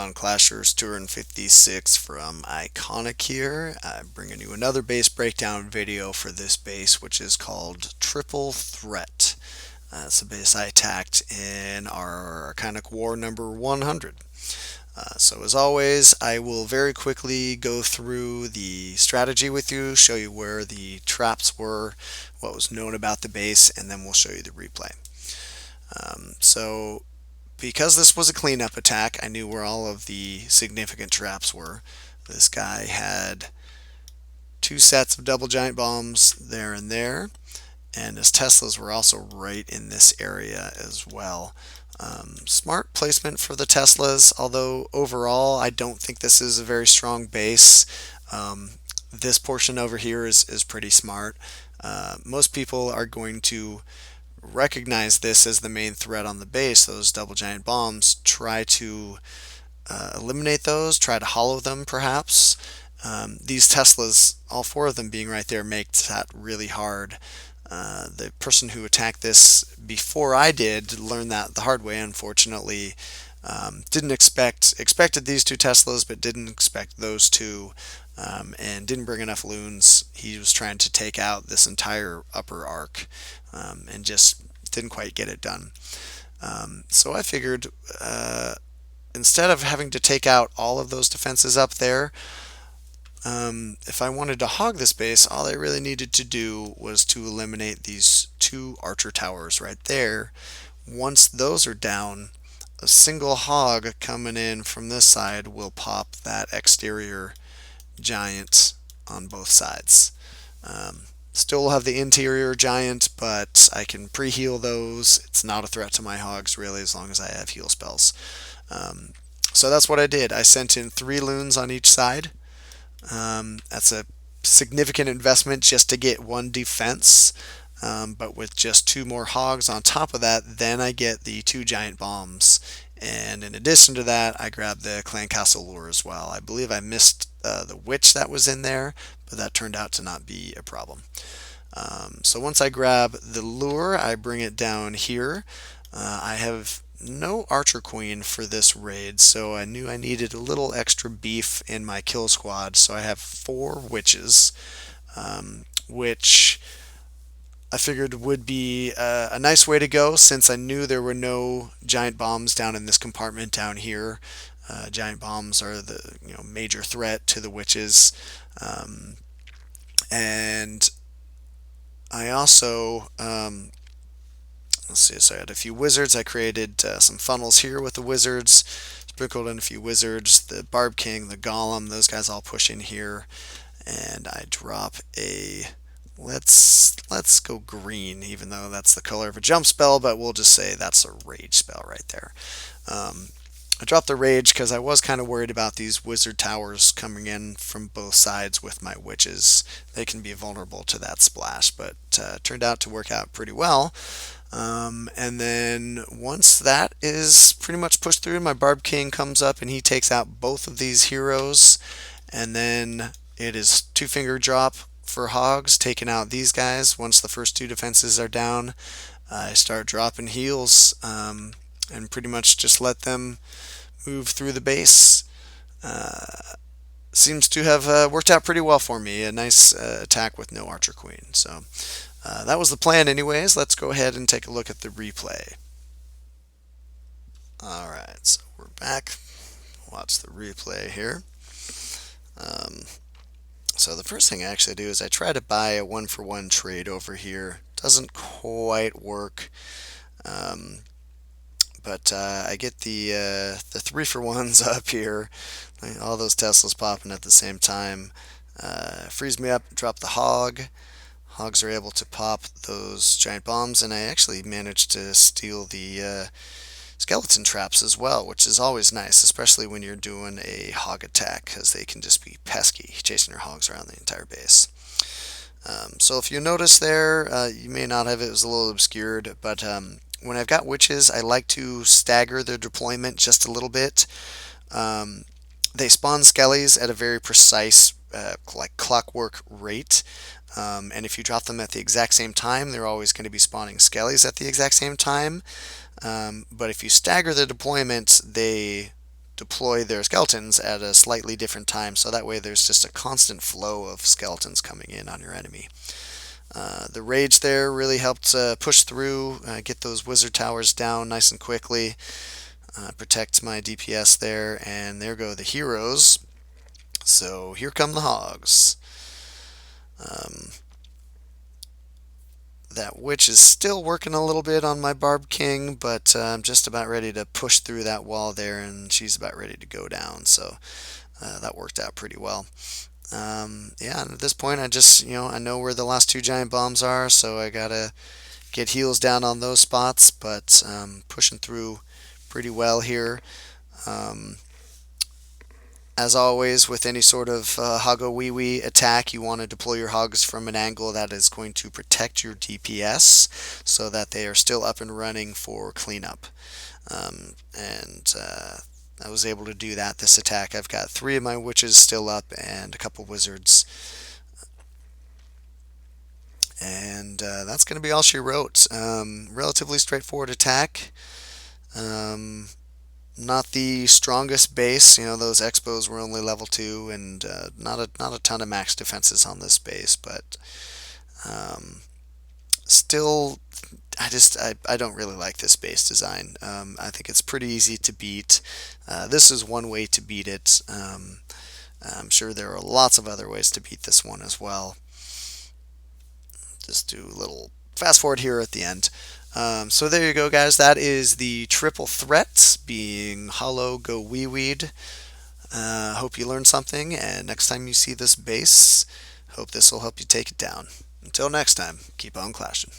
on, Clashers? Turin56 from iKonik here. I'm bringing you another base breakdown video for this base, which is called Triple Threat. It's a base I attacked in our iKonik War number 100. So as always, I will very quickly go through the strategy with you, show you where the traps were, what was known about the base, and then we'll show you the replay. So because this was a cleanup attack, I knew where all of the significant traps were. This guy had 2 sets of double giant bombs there and there, and his Teslas were also right in this area as well. Smart placement for the Teslas, although overall I don't think this is a very strong base. This portion over here is pretty smart. Most people are going to recognize this as the main threat on the base, those double giant bombs. Try to eliminate those, try to hollow them perhaps. These Teslas, all 4 of them being right there, makes that really hard. The person who attacked this before I did learned that the hard way, unfortunately. Expected these 2 Teslas, but didn't expect those 2, and didn't bring enough loons. He was trying to take out this entire upper arc, and just didn't quite get it done. So I figured, instead of having to take out all of those defenses up there, if I wanted to hog this base, all I really needed to do was to eliminate these 2 archer towers right there. Once those are down, a single hog coming in from this side will pop that exterior giant on both sides. Still have the interior giant, but I can pre-heal those. It's not a threat to my hogs really, as long as I have heal spells. So that's what I did. I sent in 3 loons on each side. That's a significant investment just to get 1 defense, but with just 2 more hogs on top of that, then I get the 2 giant bombs. And in addition to that, I grabbed the clan castle lure as well. I believe I missed the witch that was in there, but that turned out to not be a problem. So once I grab the lure, I bring it down here. I have no archer queen for this raid, so I knew I needed a little extra beef in my kill squad. So I have 4 witches, which I figured would be a nice way to go, since I knew there were no giant bombs down in this compartment down here. Giant bombs are the major threat to the witches, and I also let's see, so I had a few wizards. I created some funnels here with the wizards, sprinkled in a few wizards, the Barb King, the Golem, those guys all push in here, and I drop a, let's go green, even though that's the color of a jump spell, but we'll just say that's a rage spell right there. I dropped the rage because I was kind of worried about these wizard towers coming in from both sides with my witches. They can be vulnerable to that splash, but turned out to work out pretty well. And then once that is pretty much pushed through, my Barb King comes up and he takes out both of these heroes, and then it is 2-finger drop for hogs, taking out these guys. Once the first 2 defenses are down, I start dropping heals, and pretty much just let them move through the base. Seems to have worked out pretty well for me. A nice attack with no archer queen. So that was the plan anyways. Let's go ahead and take a look at the replay. Alright, so we're back. Watch the replay here. So the first thing I actually do is I try to buy a 1-for-1 trade over here. Doesn't quite work. But I get the 3-for-1s up here. All those Teslas popping at the same time. Frees me up, drop the hog. Hogs are able to pop those giant bombs, and I actually managed to steal the skeleton traps as well, which is always nice, especially when you're doing a hog attack, because they can just be pesky, chasing your hogs around the entire base. So if you notice there, you may not have, it was a little obscured, but when I've got witches, I like to stagger their deployment just a little bit. They spawn skellies at a very precise, like clockwork rate. And if you drop them at the exact same time, they're always going to be spawning skellies at the exact same time. But if you stagger the deployment, they deploy their skeletons at a slightly different time, so that way there's just a constant flow of skeletons coming in on your enemy. The rage there really helped push through, get those wizard towers down nice and quickly, protect my DPS there, and there go the heroes. So here come the hogs. Um, that witch is still working a little bit on my Barb King, but I'm just about ready to push through that wall there, and she's about ready to go down. So that worked out pretty well. Yeah, and at this point, I just, I know where the last two giant bombs are, so I gotta get heals down on those spots, but pushing through pretty well here. Um, as always, with any sort of hologowiwi attack, you want to deploy your hogs from an angle that is going to protect your DPS so that they are still up and running for cleanup. And I was able to do that this attack. I've got 3 of my witches still up and a couple wizards. And that's going to be all she wrote. Relatively straightforward attack. Not the strongest base. Those expos were only level 2, and not a ton of max defenses on this base, but still, I don't really like this base design. I think it's pretty easy to beat. This is one way to beat it. I'm sure there are lots of other ways to beat this one as well. Just do a little fast forward here at the end. So there you go, guys. That is the triple threat being hologowiwi. Hope you learned something, and next time you see this base, hope this will help you take it down. Until next time, keep on clashing.